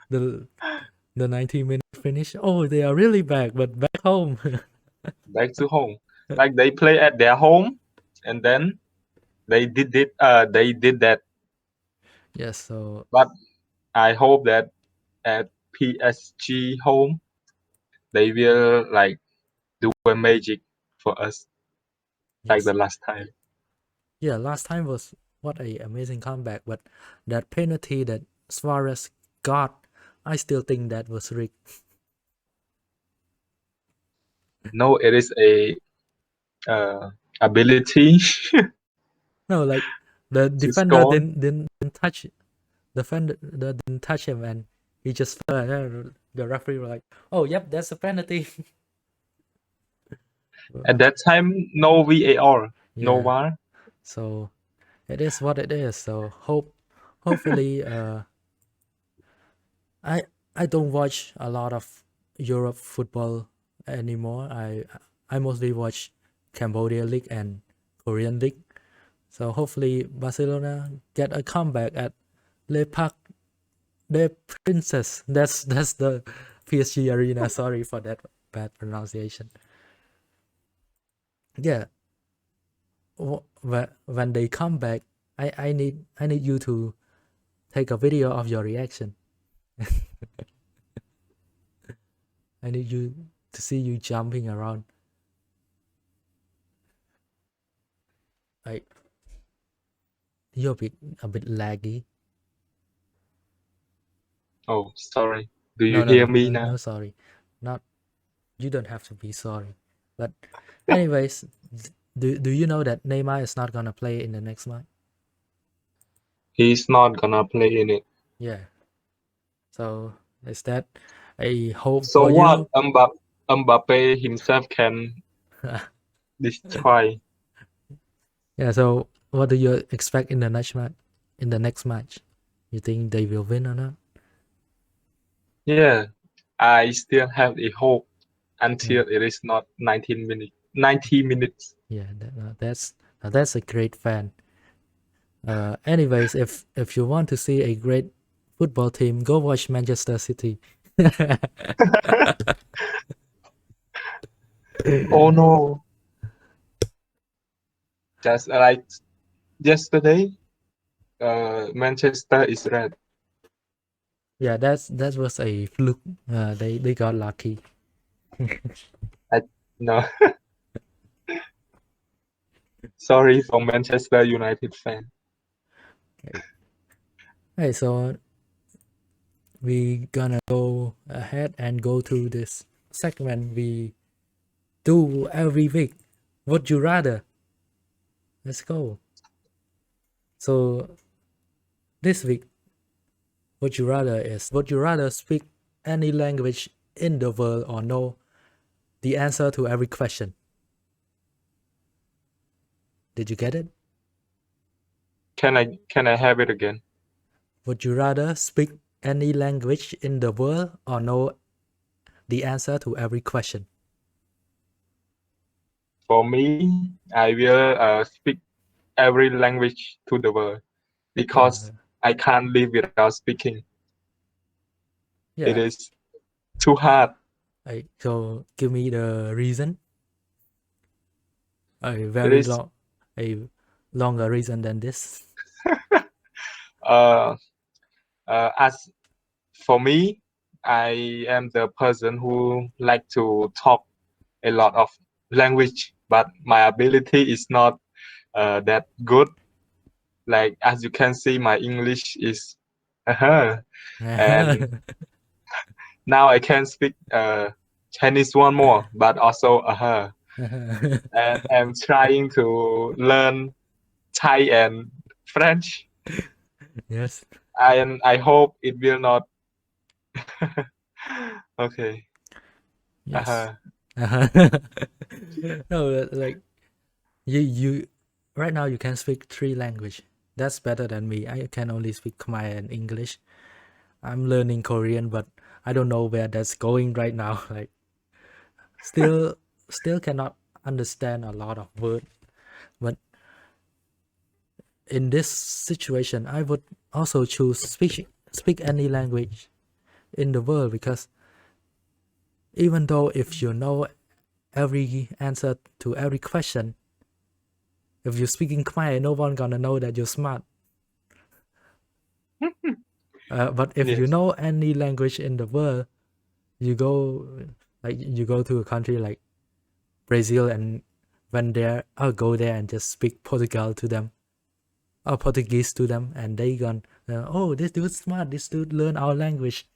the 90-minute finish, oh, they are really back, but back home. back to home. Like they play at their home, and then They did it. They did that, Yes, so but I hope that at PSG home they will like do a magic for us like the yes. last time. Yeah, last time was what a amazing comeback, but that penalty that Suarez got, I still think that was rigged. No, it is a ability No, like the to defender score. didn't touch defender didn't touch him and he just fell. And the referee was like, "Oh, yep, that's a penalty." At that time, no VAR, no Yeah, VAR. so it is what it is. So hopefully, I I don't watch a lot of Europe football anymore. I mostly watch Cambodia League and Korean League. So hopefully Barcelona get a comeback at Le Parc des Princes. That's the PSG arena. Sorry for that bad pronunciation. Yeah, when they come back, I need you to take a video of your reaction. I need you to see you jumping around. Like you're a bit laggy. Oh, sorry. Do No, you no, hear no, me no, now? no. Sorry, not you. Don't have to be sorry. But, anyways, do you know that Neymar is not gonna play in the next match? He's not gonna play in it. Yeah. So is that a hope So for what? you? Mbappe himself can destroy. Yeah. So what do you expect in the next match? In the next match, you think they will win or not? Yeah, I still have a hope Yeah. until it is not 19 minutes. 90 minutes. Yeah. That's a great fan. Anyways, if you want to see a great football team, go watch Manchester City. Oh no! Just like yesterday, Manchester is red. Yeah, that was a fluke. They got lucky. I no. Sorry for Manchester United fan. Okay. Hey, so we gonna go ahead and go through this segment we do every week. Would you rather? Let's go. So this week, would you rather is would you rather speak any language in the world or know the answer to every question? Did you get it? Can I have it again? Would you rather speak any language in the world or know the answer to every question? For me, I will speak every language to the world because Yeah, I can't live without speaking. It yeah. is too hard. So give me the reason. A It very is long, a longer reason than this. uh, as for me, I am the person who like to talk a lot of language, but my ability is not that good. Like as you can see, my English is and now I can speak Chinese one more, but also and I'm trying to learn Thai and French. Yes, And I hope it will not. Okay. yes. Uh-huh. No, like you right now you can speak three language. That's better than me. I can only speak Khmer and English. I'm learning Korean, but I don't know where that's going right now. Like still still cannot understand a lot of word. But in this situation, I would also choose speak any language in the world because even though if you know every answer to every question, If you're speaking Khmer, no one gonna know that you're smart. But if you Yes. know any language in the world, you go to a country like Brazil and when there, I'll go there and just speak Portugal to them or Portuguese to them, and they gonna oh, this dude's smart. This dude learn our language.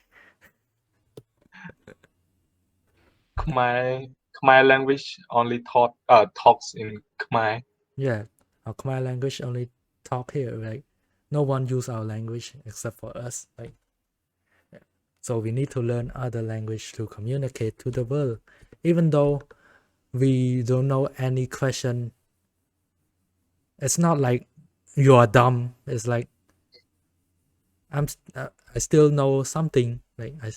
Khmer language only talks in Khmer. Yeah, our Khmer language only talk here. Like no one use our language except for us. Like so, we need to learn other language to communicate to the world, even though we don't know any question. It's not like you are dumb. It's like I still know something. Like I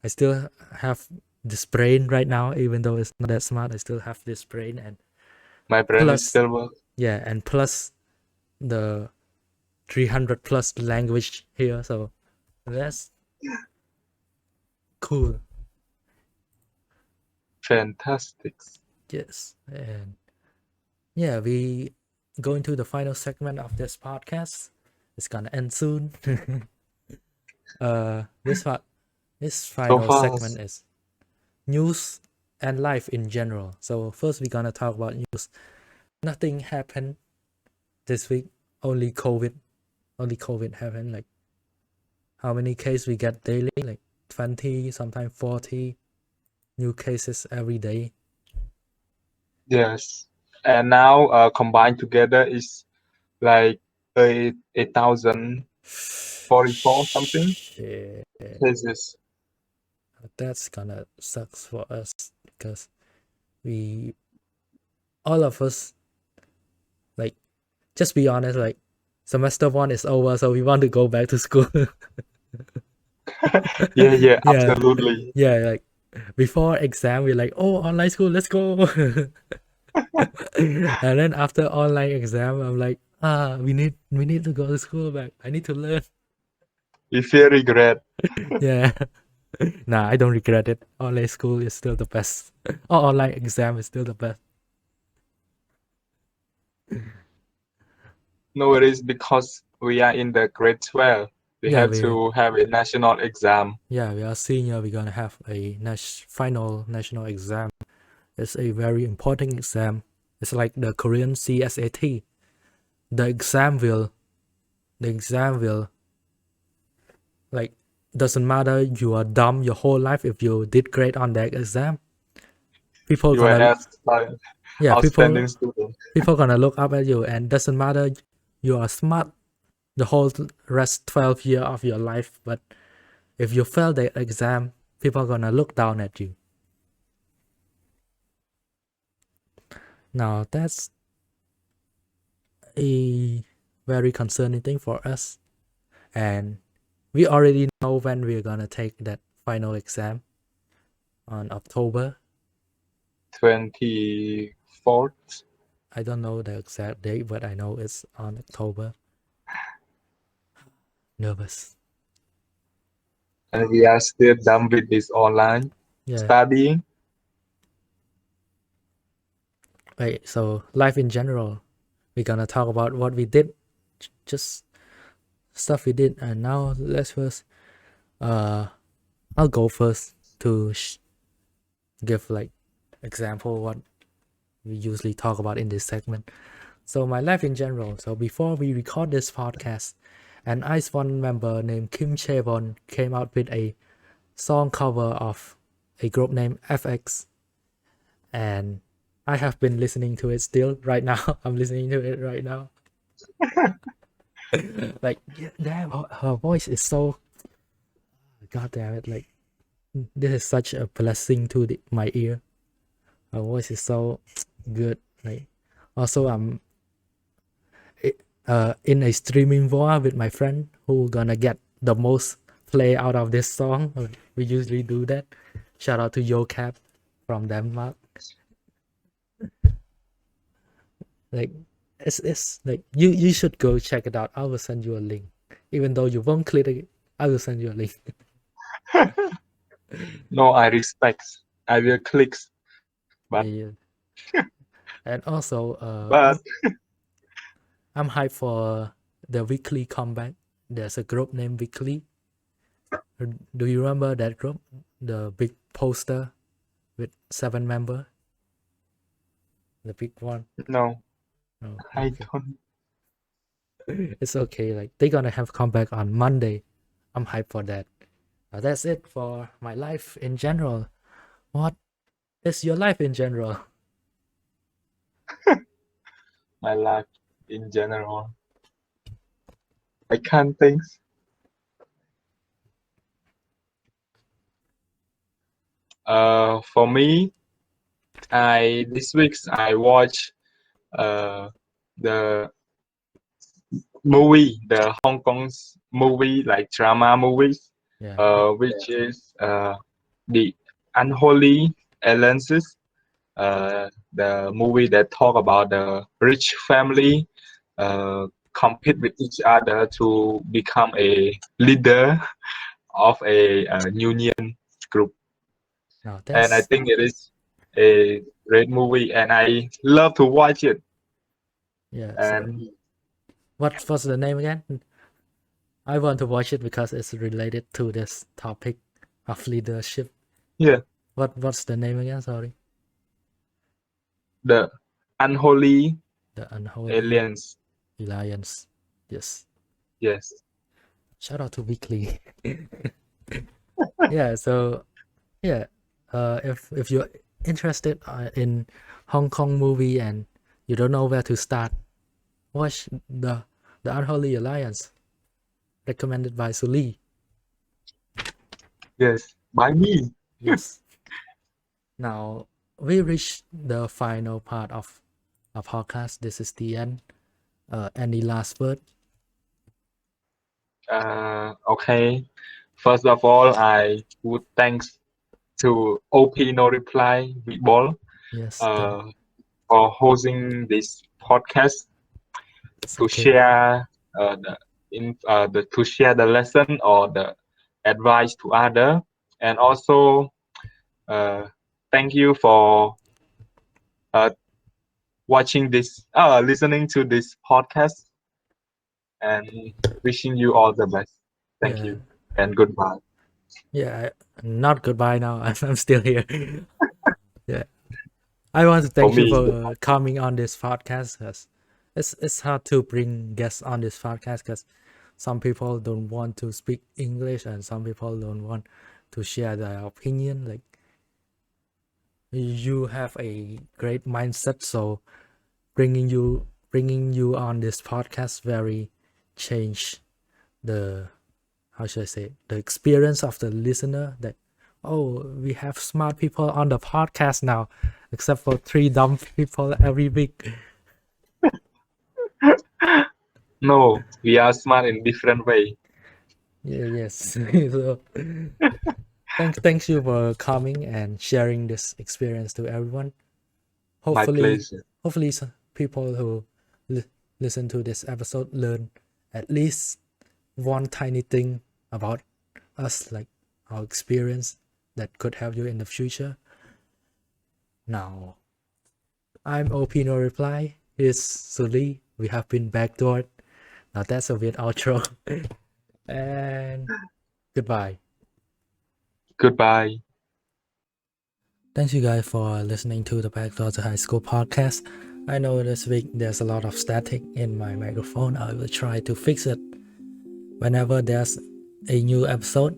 still have this brain right now, even though it's not that smart. I still have this brain, and My brain is plus, still work. yeah, and plus the 300 plus language here. So that's cool. Fantastic. Yes, and yeah, we go into the final segment of this podcast. It's gonna end soon. This So final fast. segment is news and life in general. So first we're gonna talk about news. Nothing happened this week. Only COVID. Only COVID happened. Like how many cases we get daily? Like 20, sometimes 40 new cases every day. Yes. And now combined together is like 8,044 something Shit. cases. That's gonna sucks for us because we all of us, like, just be honest, like semester 1 is over, so we want to go back to school. Yeah, Yeah, absolutely. yeah, like before exam we're like, oh, online school, let's go. And then after online exam I'm like, we need to go to school back. I need to learn. We feel regret. Yeah. Nah, I don't regret it. Online school is still the best. Or online exam is still the best. No worries because we are in the grade 12. We Yeah, have to have a national exam. we are senior. We're gonna have a final national exam. It's a very important exam. It's like the Korean CSAT. The exam will, like, doesn't matter you are dumb your whole life, if you did great on that exam, people You are gonna, as yeah, outstanding student. people gonna look up at you, and doesn't matter you are smart the whole rest 12 year of your life, but if you fail the exam, people are gonna look down at you. Now that's a very concerning thing for us, and we already know when we're gonna take that final exam on October. 24th. I don't know the exact date, but I know it's on October. Nervous. And we are still done with this online Yeah. studying. Right. So life in general, we're gonna talk about what we did, just stuff we did, and now let's first. I'll go first to give like example what we usually talk about in this segment. So my life in general. So before we record this podcast, an Ice One member named Kim Chaewon came out with a song cover of a group named FX, and I have been listening to it still right now. I'm listening to it right now. Like, yeah, damn, her voice is so, god damn it, like this is such a blessing to my ear. Her voice is so good. Like, also I'm in a streaming war with my friend who gonna get the most play out of this song. We usually do that. Shout out to YoCap from Denmark. Like, it's like you should go check it out. I will send you a link. Even though you won't click it, I will send you a link. No, I respect. I will click. But Yeah. And also, But I'm hyped for the weekly comeback. There's a group named Weekly. Do you remember that group? The big poster with 7 members, the big one. no, Oh, I okay. don't. It's okay. Like they're gonna have comeback on Monday. I'm hyped for that. That's it for my life in general. What is your life in general? My life in general. I can't think. For me, I this week I watch the movie, the Hong Kong's movie, like drama movies, Yeah. which is the Unholy Alliances, the movie that talk about the rich family compete with each other to become a leader of a union group. Now And I that's think it is a great movie, and I love to watch it. yeah. So And what's the name again? I want to watch it because it's related to this topic of leadership. yeah, What's the name again? Sorry. the Unholy The Unholy Alliance. Alliance. Yes. Yes. Shout out to Weekly. Yeah. So yeah. If you're interested in Hong Kong movie and you don't know where to start, watch the Unholy Alliance, recommended by Shuli. Yes. By me. Yes. Now we reached the final part of our podcast. This is the end. Any last word? Okay. First of all, I would thanks to OP No Reply Ball Yes, uh, for hosting this podcast it's to okay. share the to share the lesson or the advice to other, and also uh, thank you for uh, watching this listening to this podcast, and wishing you all the best. Thank Yeah, you and goodbye. yeah. Not goodbye now. I'm still here. Yeah, I want to For thank you me, for coming on this podcast. Cause it's hard to bring guests on this podcast because some people don't want to speak English and some people don't want to share their opinion. Like you have a great mindset, so bringing you on this podcast very change the, how should I say, the experience of the listener, that oh, we have smart people on the podcast now, except for 3 dumb people every week. no, we are smart in different way. Yeah, yes. So thanks you for coming and sharing this experience to everyone. My Hopefully, pleasure. hopefully some people who listen to this episode learn at least one tiny thing about us, like our experience that could help you in the future. Now, I'm OP No Reply. Here's Suli. We have been backdoored. Now that's a weird outro. And goodbye. Goodbye. Thanks you guys for listening to the Backdoor to High School podcast. I know this week there's a lot of static in my microphone. I will try to fix it whenever there's a new episode.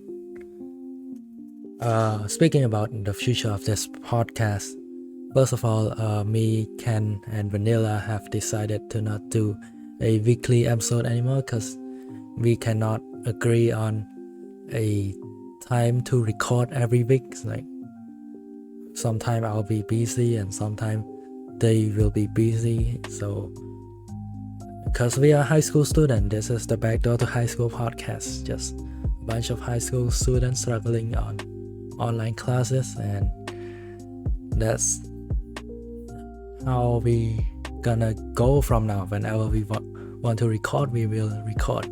Speaking about the future of this podcast, first of all, me, Ken, and Vanilla have decided to not do a weekly episode anymore because we cannot agree on a time to record every week. Like sometime I'll be busy and sometime they will be busy. So because we are high school students, this is the Backdoor to High School podcast. Just a bunch of high school students struggling on online classes, and that's how we gonna go from now. Whenever we want to record, we will record.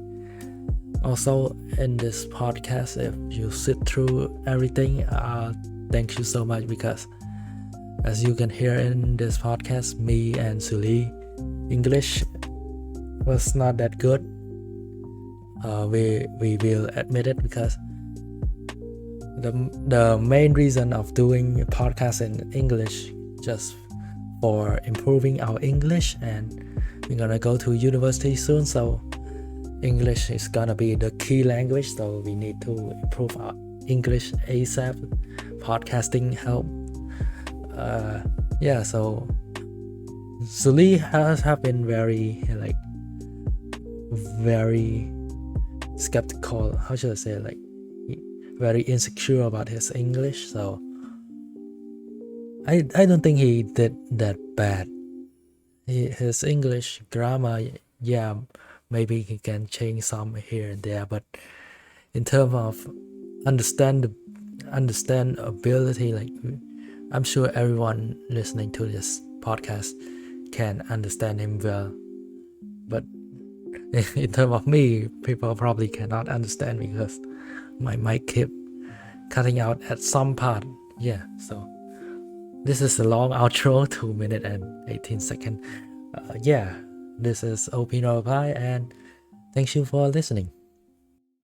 Also, in this podcast, if you sit through everything, thank you so much, because as you can hear in this podcast, me and Shuli English was not that good. We will admit it, because the main reason of doing a podcast in English just for improving our English, and we're gonna go to university soon, so English is gonna be the key language, so we need to improve our English ASAP. Podcasting help. So Shuli have been very skeptical, how should I say, very insecure about his English, so I don't think he did that bad. His English grammar, maybe he can change some here and there, but in terms of understandability, I'm sure everyone listening to this podcast can understand him well, but in terms of me, people probably cannot understand me because my mic keep cutting out at some part. So this is a long outro, 2 minutes and 18 seconds. This is OP Pie, and thank you for listening.